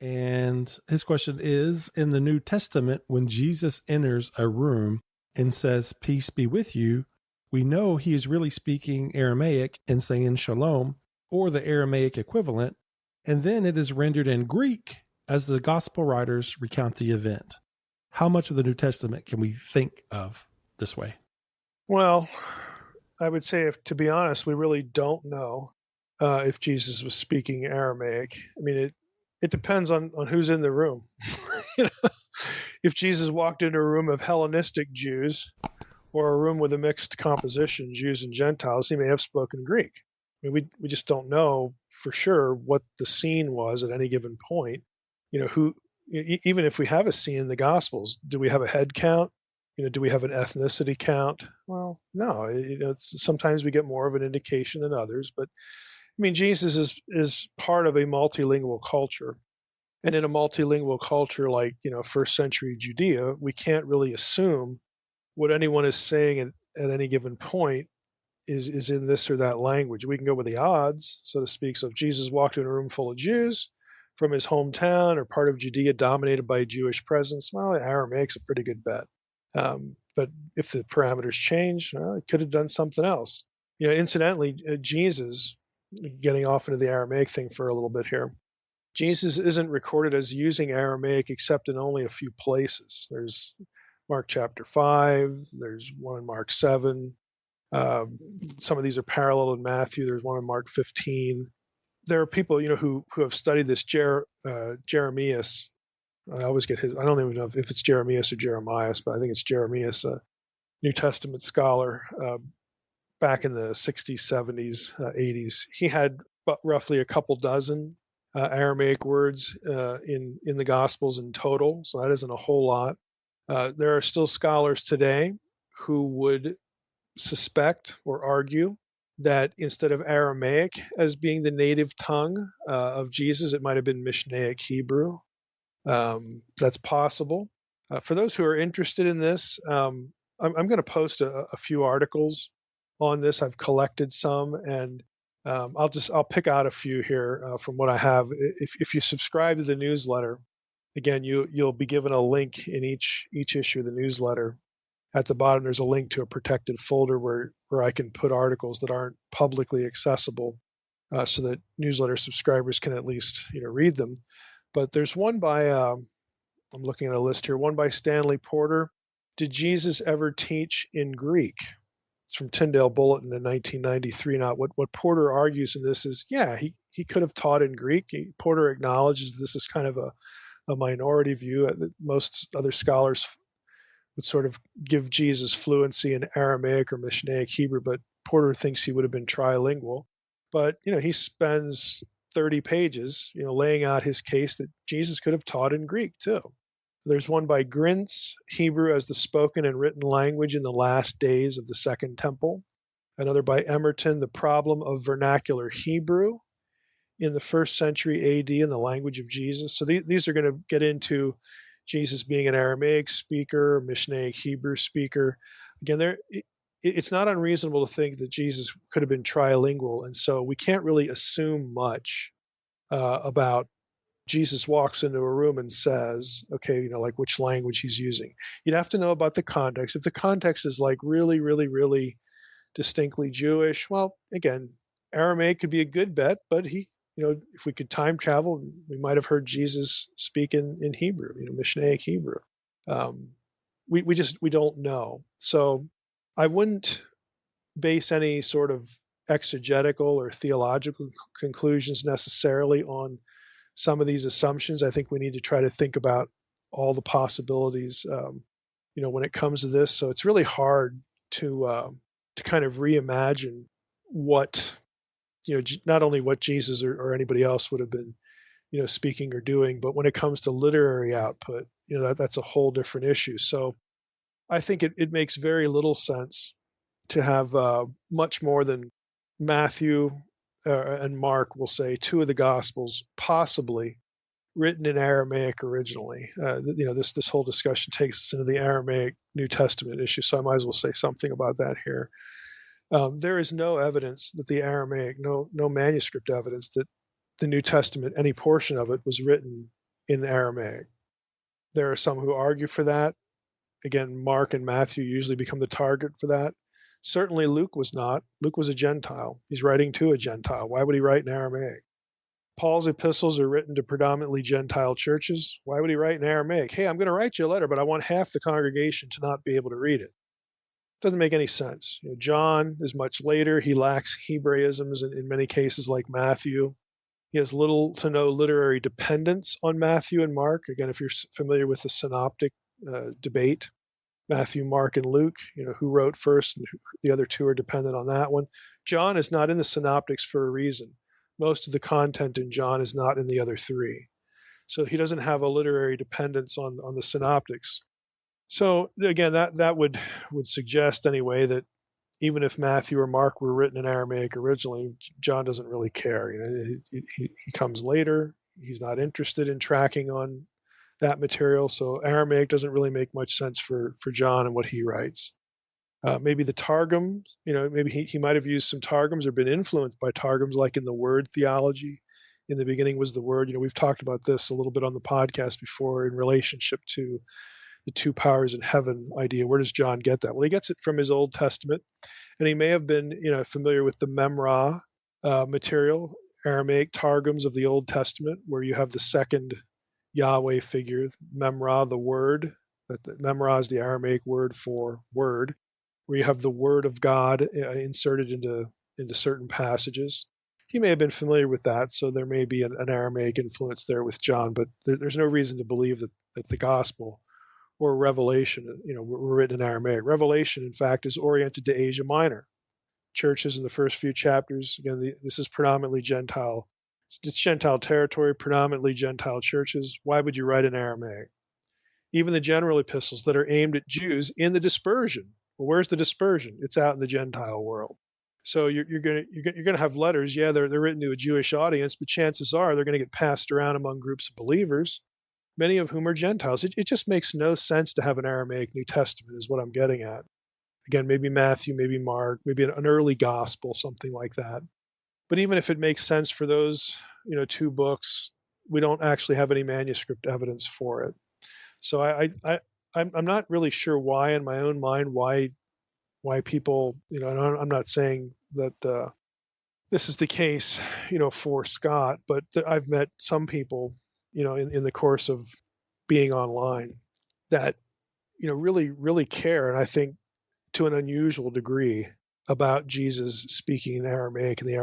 And his question is, in the New Testament, when Jesus enters a room and says, "Peace be with you," we know he is really speaking Aramaic and saying shalom, or the Aramaic equivalent, and then it is rendered in Greek as the gospel writers recount the event. How much of the New Testament can we think of this way? Well, I would say, to be honest, we really don't know if Jesus was speaking Aramaic. I mean, it depends on who's in the room. You know, if Jesus walked into a room of Hellenistic Jews or a room with a mixed composition, Jews and Gentiles, he may have spoken Greek. I mean, we just don't know for sure what the scene was at any given point. You know, even if we have a scene in the Gospels, do we have a head count? You know, do we have an ethnicity count? Well, no. You know, sometimes we get more of an indication than others, but I mean, Jesus is part of a multilingual culture. And in a multilingual culture like, first century Judea, we can't really assume what anyone is saying at any given point is in this or that language. We can go with the odds, so to speak. So if Jesus walked in a room full of Jews from his hometown or part of Judea dominated by a Jewish presence, well, Aramaic's a pretty good bet. But if the parameters change, well, it could have done something else. You know, incidentally, Jesus, getting off into the Aramaic thing for a little bit here, Jesus isn't recorded as using Aramaic except in only a few places. There's Mark chapter 5, there's one in Mark 7. Some of these are parallel in Matthew. There's one in Mark 15. There are people, who have studied this Jeremias. I always get his. I don't even know if it's Jeremias or Jeremias, but I think it's Jeremias, a New Testament scholar. Back in the 60s, 70s, 80s, he had roughly a couple dozen Aramaic words in the Gospels in total, so that isn't a whole lot. There are still scholars today who would suspect or argue that instead of Aramaic as being the native tongue of Jesus, it might have been Mishnaic Hebrew. That's possible. For those who are interested in this, I'm going to post a few articles on this. I've collected some, and I'll pick out a few here from what I have. If you subscribe to the newsletter, again, you'll be given a link in each issue of the newsletter. At the bottom, there's a link to a protected folder where I can put articles that aren't publicly accessible, so that newsletter subscribers can at least read them. But there's one by I'm looking at a list here. One by Stanley Porter. Did Jesus ever teach in Greek? It's from Tyndale Bulletin in 1993. Now, what Porter argues in this is, yeah, he could have taught in Greek. Porter acknowledges this is kind of a minority view. Most other scholars would sort of give Jesus fluency in Aramaic or Mishnaic Hebrew, but Porter thinks he would have been trilingual. But, he spends 30 pages, laying out his case that Jesus could have taught in Greek too. There's one by Grintz, Hebrew as the spoken and written language in the last days of the Second Temple. Another by Emerton, The Problem of Vernacular Hebrew in the first century AD in the language of Jesus. So these are going to get into Jesus being an Aramaic speaker, Mishnaic Hebrew speaker. Again, it's not unreasonable to think that Jesus could have been trilingual, and so we can't really assume much about Jesus walks into a room and says, okay, like which language he's using. You'd have to know about the context. If the context is like really, really, really distinctly Jewish, well, again, Aramaic could be a good bet, but if we could time travel, we might have heard Jesus speak in Hebrew, Mishnaic Hebrew. We don't know. So I wouldn't base any sort of exegetical or theological conclusions necessarily on some of these assumptions. I think we need to try to think about all the possibilities, when it comes to this. So it's really hard to kind of reimagine what, not only what Jesus or anybody else would have been, speaking or doing, but when it comes to literary output, that's a whole different issue. So I think it makes very little sense to have much more than Matthew and Mark, will say, two of the Gospels possibly written in Aramaic originally. This whole discussion takes us into the Aramaic New Testament issue, so I might as well say something about that here. There is no evidence that the Aramaic, no manuscript evidence that the New Testament, any portion of it, was written in Aramaic. There are some who argue for that. Again, Mark and Matthew usually become the target for that. Certainly Luke was not. Luke was a Gentile. He's writing to a Gentile. Why would he write in Aramaic? Paul's epistles are written to predominantly Gentile churches. Why would he write in Aramaic? Hey, I'm going to write you a letter, but I want half the congregation to not be able to read it. Doesn't make any sense. John is much later. He lacks Hebraisms in many cases, like Matthew. He has little to no literary dependence on Matthew and Mark. Again, if you're familiar with the synoptic debate, Matthew, Mark, and Luke, who wrote first, and the other two are dependent on that one. John is not in the synoptics for a reason. Most of the content in John is not in the other three. So he doesn't have a literary dependence on the synoptics. So again, that would suggest anyway that even if Matthew or Mark were written in Aramaic originally, John doesn't really care. He comes later. He's not interested in tracking on that material. So Aramaic doesn't really make much sense for John and what he writes. Maybe the Targums, maybe he might have used some Targums or been influenced by Targums, like in the word theology. In the beginning was the word. We've talked about this a little bit on the podcast before in relationship to the two powers in heaven idea. Where does John get that? Well, he gets it from his Old Testament, and he may have been, familiar with the Memra material, Aramaic Targums of the Old Testament, where you have the second Yahweh figure, Memra, the word. Memra is the Aramaic word for word, where you have the word of God inserted into certain passages. He may have been familiar with that, so there may be an Aramaic influence there with John, but there's no reason to believe that the gospel or Revelation, were written in Aramaic. Revelation, in fact, is oriented to Asia Minor. Churches in the first few chapters, again, this is predominantly Gentile. It's Gentile territory, predominantly Gentile churches. Why would you write in Aramaic? Even the general epistles that are aimed at Jews in the dispersion. Well, where's the dispersion? It's out in the Gentile world. So you're gonna have letters. Yeah, they're written to a Jewish audience, but chances are they're going to get passed around among groups of believers, many of whom are Gentiles. It just makes no sense to have an Aramaic New Testament, is what I'm getting at. Again, maybe Matthew, maybe Mark, maybe an early gospel, something like that. But even if it makes sense for those, two books, we don't actually have any manuscript evidence for it. So I'm not really sure why, in my own mind, why people, I'm not saying that this is the case, for Scott, but I've met some people, in the course of being online that, really, really care, and I think to an unusual degree, about Jesus speaking in Aramaic, and the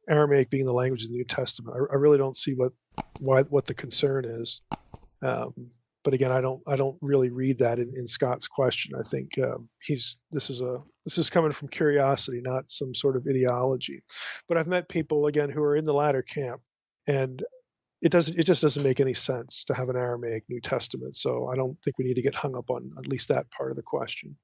Aramaic being the language of the New Testament. I really don't see what the concern is. But again, I don't really read that in Scott's question. I think this is coming from curiosity, not some sort of ideology. But I've met people again who are in the latter camp, and it just doesn't make any sense to have an Aramaic New Testament. So I don't think we need to get hung up on at least that part of the question.